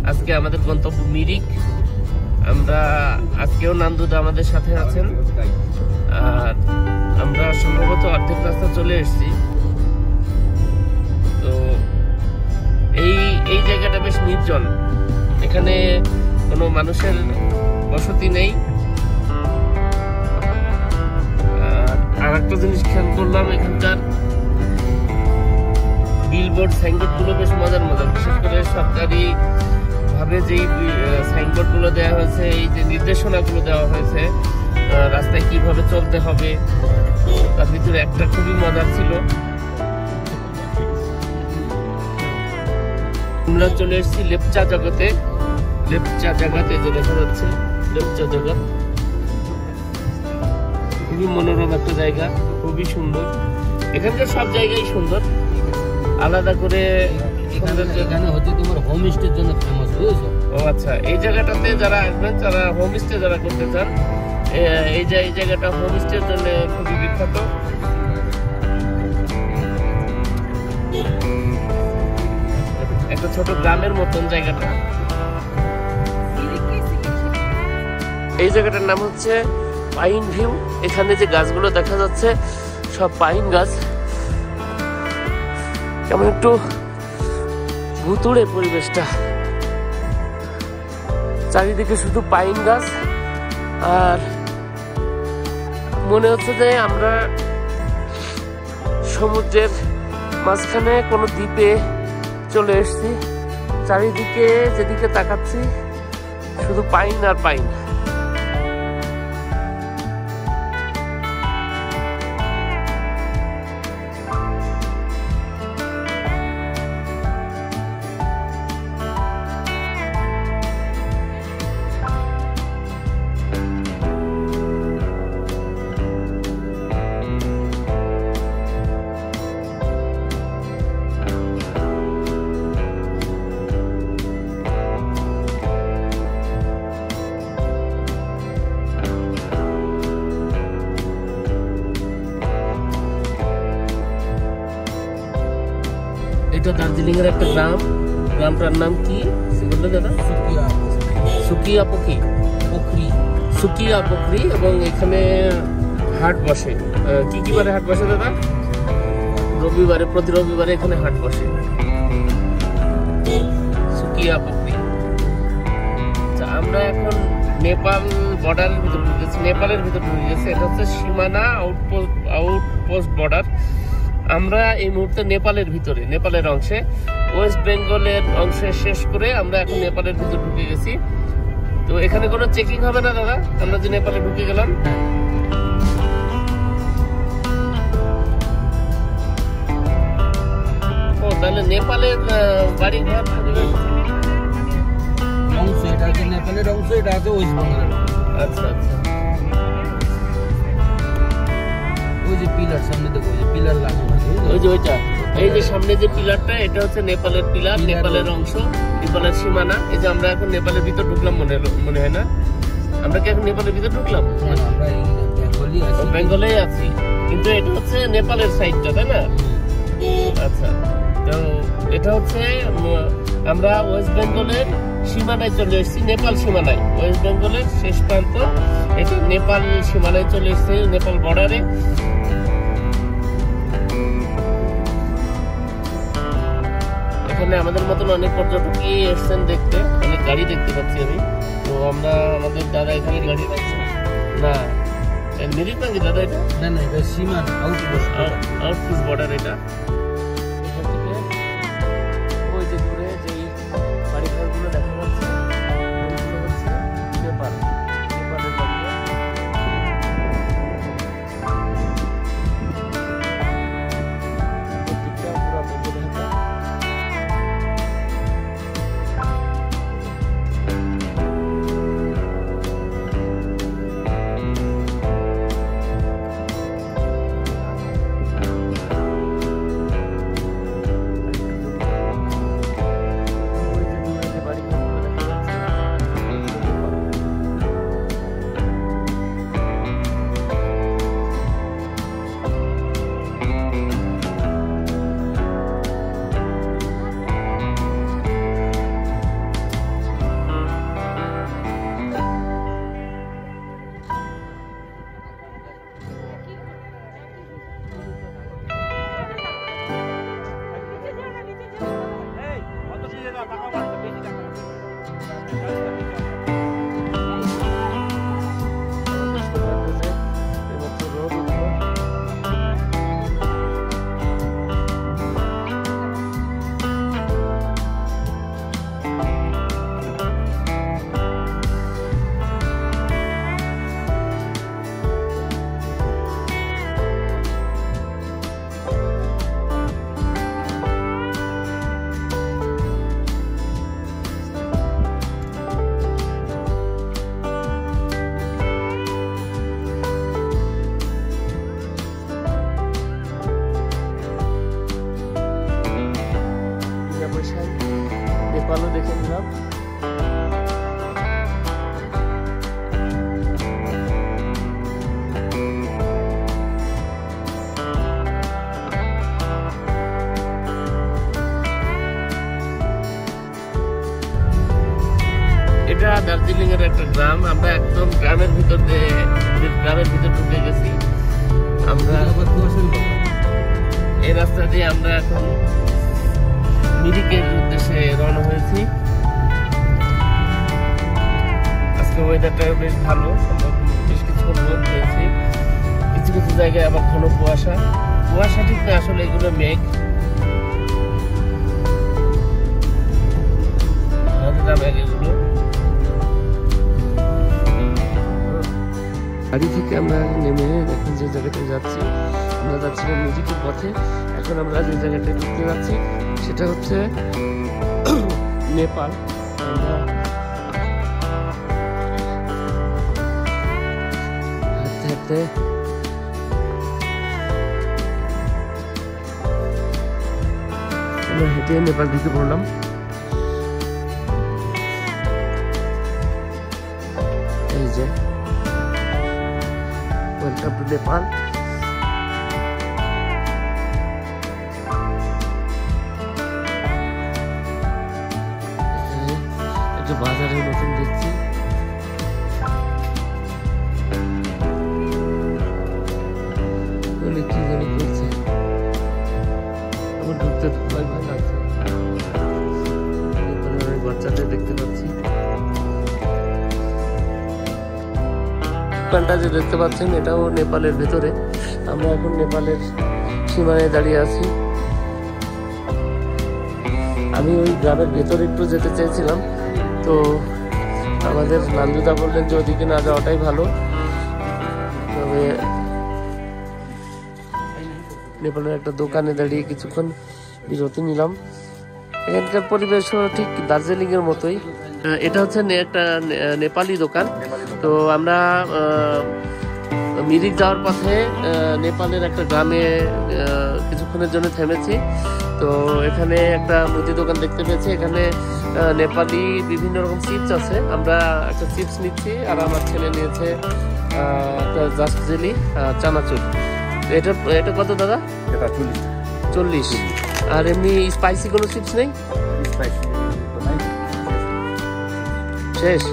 আজকে আমাদের গন্তব্য মিরিক। আমরা আজকেও নান্দুদা আমাদের সাথে আছেন, আর আমরা সম্ভবত অর্ধেক রাস্তা চলে এসেছি। তো এই জায়গাটা বেশ নির্জন, এখানে কোনো মানুষের বসতি নেই। আর একটা জিনিস খেয়াল করলাম, এখানকার বিলবোর্ড সাইনবোর্ড গুলো বেশ মজার, বিশেষ করে সরকারি ভাবে যে সাইনবোর্ড গুলো দেওয়া হয়েছে, এই যে নির্দেশনা গুলো দেওয়া হয়েছে রাস্তায় কিভাবে চলতে হবে, তার ভিতরে একটা খুবই মজার ছিল। আমরা চলে এসেছি লেপচা জগতে, লেপচা জায়গাতে যে দেখা যাচ্ছে লেপচা জগৎ, খুবই মনোরম একটা জায়গা, খুবই সুন্দর। এখানকার সব জায়গায় সুন্দর, আলাদা করে এখানে হচ্ছে তোমার হোমস্টের জন্য ফেমাস, বুঝেছো? ও আচ্ছা, এই জায়গাটাতে যারা আসবেন, যারা হোমস্টে যারা করতে চান, এই জায়গাটা হোমস্টের জন্য খুবই বিখ্যাত। একটা ছোট গ্রামের মতন জায়গাটা। এই জায়গাটার নাম হচ্ছে পাইন ভিউ। এখানে যে গাছগুলো দেখা যাচ্ছে সব পাইন গাছ, কেমন একটু ভুতুড়ে পরিবেশটা, চারিদিকে শুধু পাইন গাছ, আর মনে হচ্ছে যে আমরা সমুদ্রের মাঝখানে কোনো দ্বীপে চলে এসেছি। চারিদিকে যেদিকে তাকাচ্ছি শুধু পাইন আর পাইন। এটা দার্জিলিং এর একটা গ্রাম, গ্রামটার নাম কি বললে দাদা? সুকিয়া পোখরি। এবং এখানে হাট বসে। কি কি বারে হাট বসে দাদা? রবিবারে, প্রতি রবিবারে এখানে হাট বসে। সুকিয়া পোখরি। আচ্ছা, আমরা এখন নেপাল বর্ডারের ভিতর ঢুকেছি, নেপালের ভিতর ঢুকে গেছে। এটা হচ্ছে সীমানা আউটপোস্ট বর্ডার। আমরা এই মুহূর্তে নেপালের ভিতরে, নেপালের অংশে, ওয়েস্ট বেঙ্গলের অংশে শেষ করে আমরা এখন নেপালের ভিতর ঢুকে গেছি। তো এখানে কোনো চেকিং হবে না দাদা, আমরা যে নেপালে ঢুকে গেলাম। ও তাহলে নেপালের বাড়ি ঘর অংশ, এটা হচ্ছে নেপালের অংশ, এটা হচ্ছে ওয়েস্ট বেঙ্গলের অংশ। আচ্ছা আচ্ছা। ওই যে পিলার সামনে দেখো, ওই যে পিলার লাগানো আছে, ওই যে ওইটা, এই যে সামনে যে পিলারটা, এটা হচ্ছে নেপালের পিলার, নেপালের অংশ, নেপালের সীমানা। এই যে আমরা এখন নেপালের ভিতর ঢুকলাম, মনে হয় না? আমরা কি এখন নেপালের ভিতর ঢুকলাম? বেঙ্গলে আছি, কিন্তু এটা হচ্ছে নেপালের সাইডটা, তাই না? আচ্ছা, তো এটা হচ্ছে আমরা ওয়েস্ট বেঙ্গলের সীমানায় চলে এসেছি, নেপাল সীমানায়, ওয়েস্ট বেঙ্গলের শেষ প্রান্ত। এটা নেপাল সীমানায় চলে এসেছে, নেপাল বর্ডারে। এখানে আমাদের মতন অনেক পর্যটকই এসছেন দেখতে, অনেক গাড়ি দেখতে পাচ্ছি আমি। তো আমরা, আমাদের দাদা এখানে গাড়ি রাখছেন না, মিরিক নাকি দাদা? এটা না, এটা সীমানা আউটপোস্ট বর্ডার। এটা এখান থেকে ওই যে দূরে যেই বাড়িঘরগুলো দেখা যাচ্ছে, ওইগুলো হচ্ছে নেপাল, নেপালের বাড়ি। এটা দার্জিলিং এর একটা গ্রাম। আমরা একদম গ্রামের ভিতর ঢুকে গেছি। আমরা এই রাস্তা দিয়ে আমরা এখন মিরিকের উদ্দেশ্যে রওনা হয়েছি। আজকে ওয়েদারটা বেশ ভালো, বেশ কিছুক্ষণ রোদ হয়েছে, কিছু কিছু জায়গায় আবার ঘন কুয়াশা ঠিক না, আসলে এগুলো মেঘ। গাড়ি থেকে আমরা নেমে এখন যে জায়গাটায় যাচ্ছি, আমরা যাচ্ছিলাম মিরিকের পথে। এখন আমরা যে জায়গাটায় ঢুকতে যাচ্ছি সেটা হচ্ছে নেপাল। আমরা হাঁটতে হাঁটতে আমরা হেঁটে নেপাল ঢুকে পড়লাম। এই যে ওয়েলকাম টু নেপাল। একটা বাজারের মতন দেখছি। কি জানি করছে, আমার ঢুকতে ভয় ভয় লাগছে। অনেক বাচ্চাদের দেখতে পাচ্ছি। দোকানটা যে দেখতে পাচ্ছেন এটাও নেপালের ভেতরে। আমরা এখন নেপালের সীমানায় দাঁড়িয়ে আছি। আমি ওই গ্রামের ভেতরে একটু যেতে চেয়েছিলাম, তো আমাদের নান্দুদা বললেন যে ওদিকে না যাওয়াটাই ভালো। তবে নেপালের একটা দোকানে দাঁড়িয়ে কিছুক্ষণ বিরতি নিলাম। এখানকার পরিবেশও ঠিক দার্জিলিং এর মতোই। এটা হচ্ছে একটা নেপালি দোকান। তো আমরা মিরিক যাওয়ার পথে নেপালের একটা গ্রামে কিছুক্ষণের জন্য থেমেছি। তো এখানে একটা মুদি দোকান দেখতে পেয়েছি। এখানে নেপালি বিভিন্ন রকম চিপস আছে। আমরা একটা চিপস নিচ্ছি, আর আমার ছেলে নিয়েছে একটা জাস্ট জেলি চানাচুর। এটা কত দাদা? এটা 40। আর এমনি স্পাইসি কোনো চিপস নেই? শেষ।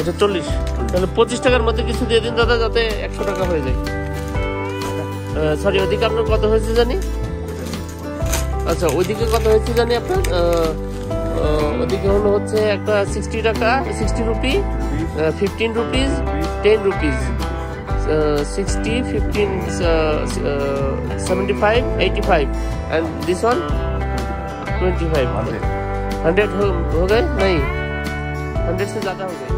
এটা 40। তাহলে 25 টাকার মধ্যে কিছু দিয়ে দিন দাদা, যাতে 100 টাকা হয়ে যায়। সরি, ওইদিকে আপনার কত হয়েছে জানি? আচ্ছা, ওইদিকে কত হয়েছে জানি আপনার? ওইদিকে হলো হচ্ছে একটা 60 টাকা, 60 rupee, 15 rupees, 10 rupees, 60, 15, 75, 85, and this one 25, 100 हो गए? नहीं, 100 से ज़्यादा हो गए।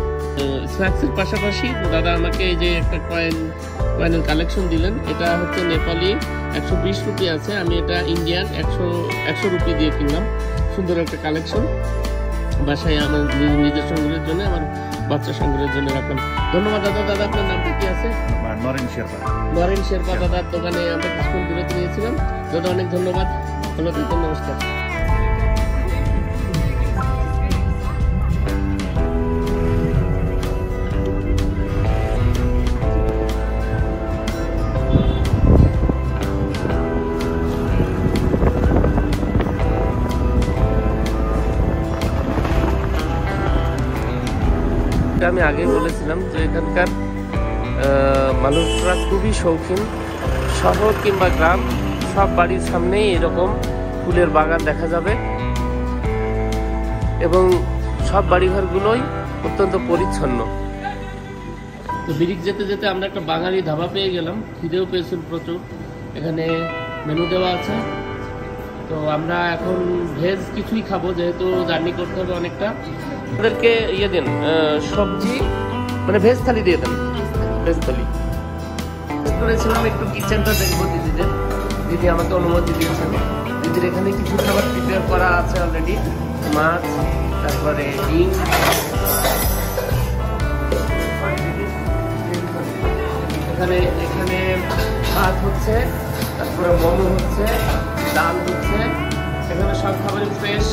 স্ন্যাক্সের পাশাপাশি দাদা আমাকে এই যে একটা কয়েনের কালেকশন দিলেন। এটা হচ্ছে নেপালি 120 রুপি আছে, আমি এটা ইন্ডিয়ান 100 রুপি দিয়ে কিনলাম। সুন্দর একটা কালেকশন, বাসায় আমার নিজের সংগ্রহের জন্য, আমার বাচ্চা সংগ্রহের জন্য রাখলাম। ধন্যবাদ দাদা। দাদা আপনার নামটা কি আছে? নরেন শেরপা দাদার দোকানে আমরা কিছুক্ষণ বিরতি নিয়েছিলাম। দাদা অনেক ধন্যবাদ, ভালো থাকবেন, নমস্কার। আমি আগে বলেছিলাম যে এখানকার মানুষরা খুবই শৌখিন। শহর কিংবা গ্রাম, সব বাড়ির সামনেই এরকম ফুলের বাগান দেখা যাবে, এবং সব বাড়িঘরগুলোই অত্যন্ত পরিচ্ছন্ন। তো মিরিক যেতে যেতে আমরা একটা বাঙালি ধাবা পেয়ে গেলাম, খিদেও পেয়েছিল প্রচুর। এখানে মেনু দেওয়া আছে। তো আমরা এখন ভেজ কিছুই খাবো, যেহেতু জার্নি করতে হবে অনেকটা। ওদেরকে ইয়ে দিন, সবজি মানে ভেজ থালি দিয়ে দেন, ভেজ থালি। করেছিলাম একটু কিচেনটা দেখবো দিদিদের। দিদি আমাকে অনুমতি দিয়েছেন। দিদির এখানে কিছু খাবার প্রিপেয়ার করা আছে অলরেডি, মাছ, তারপরে ডিম, এখানে ভাত হচ্ছে, তারপরে মোমো হচ্ছে, ডাল হচ্ছে। এখানে সব খাবারই ফ্রেশ।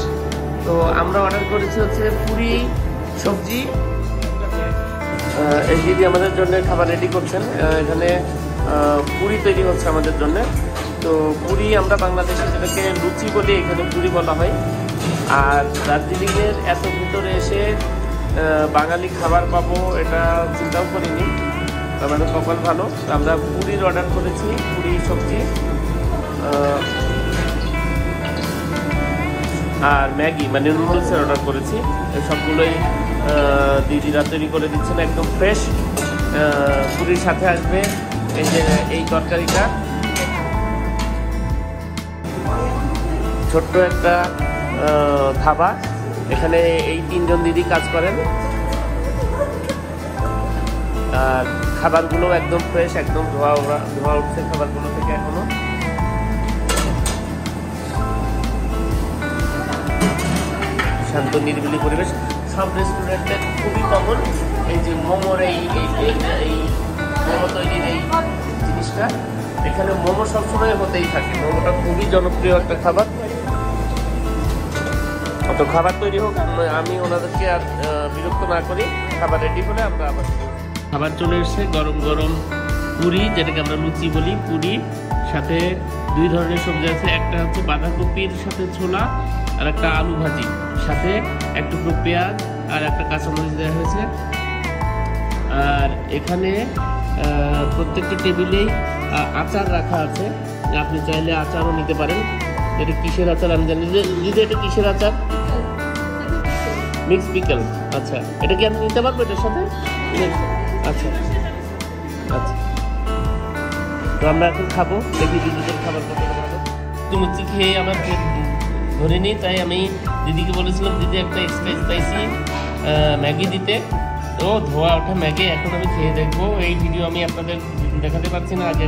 তো আমরা অর্ডার করেছি হচ্ছে পুরি, সবজি। এই দিদি আমাদের জন্য খাবার রেডি করছেন। এখানে পুরি তৈরি হচ্ছে আমাদের জন্য। তো পুরি আমরা বাংলাদেশে যেটাকে লুচি বলি, এখানে পুরি বলা হয়। আর দার্জিলিংয়ের এত ভিতরে এসে বাঙালি খাবার পাবো এটা চিন্তাও করিনি। আমাদের কপাল ভালো। আমরা পুরীর অর্ডার করেছি, পুরি সবজি আর ম্যাগি মানে নুডলসের অর্ডার করেছি। সবগুলোই দিদিরা তৈরি করে দিচ্ছেন একদম ফ্রেশ। পুরীর সাথে আসবে এই যে এই তরকারিটা, ছোট্ট একটা ধাবা। এখানে এই 3 জন দিদি কাজ করেন আর খাবারগুলো একদম ফ্রেশ, একদম ধোয়া উঠছে খাবারগুলো থেকে এখনো। শান্ত নিরিবিলি পরিবেশ। সব রেস্টুরেন্টের খুবই কমন এই যে মোমোর এই মোমো তৈরির এই জিনিসটা। এখানে মোমো সবসময় হতেই থাকে। মোমোটা খুবই জনপ্রিয় একটা খাবার। তো খাবার তৈরি হোক, আমি ওনাদেরকে আর বিরক্ত না করি। খাবার রেডি হলে আমরা আবার খাবার চলে এসছে। গরম গরম পুরি, যেটাকে আমরা লুচি বলি, পুরি সাথে 2 ধরনের সবজি আছে। একটা হচ্ছে বাঁধাকপির সাথে ছোলা আর একটা আলু ভাজি, সাথে এক টুকরো পেঁয়াজ আর একটা কাঁচামরিচ দেওয়া হয়েছে। আর এখানে প্রত্যেকটা টেবিলেই আচার রাখা আছে, আপনি চাইলে আচারও নিতে পারেন। এটা কিসের আচার আমি জানি। দিদি এটা কিসের আচার? Mix pickle. আচ্ছা, এটা কি আমি নিতে পারবো এটার সাথে? আচ্ছা আচ্ছা, তো আমরা এখন খাবো, দেখি দিদিদের খাবার কতটা ভালো। লুচি খেয়ে আমার পেট ধরে নিই, তাই আমি দিদিকে বলেছিলাম দিদি একটা এক্সট্রা স্পাইসি ম্যাগি দিতে। তো ধোয়া ওঠা ম্যাগি এখন আমি খেয়ে দেখবো। এই ভিডিও আমি আপনাদের দেখাতে পারছি না, আগে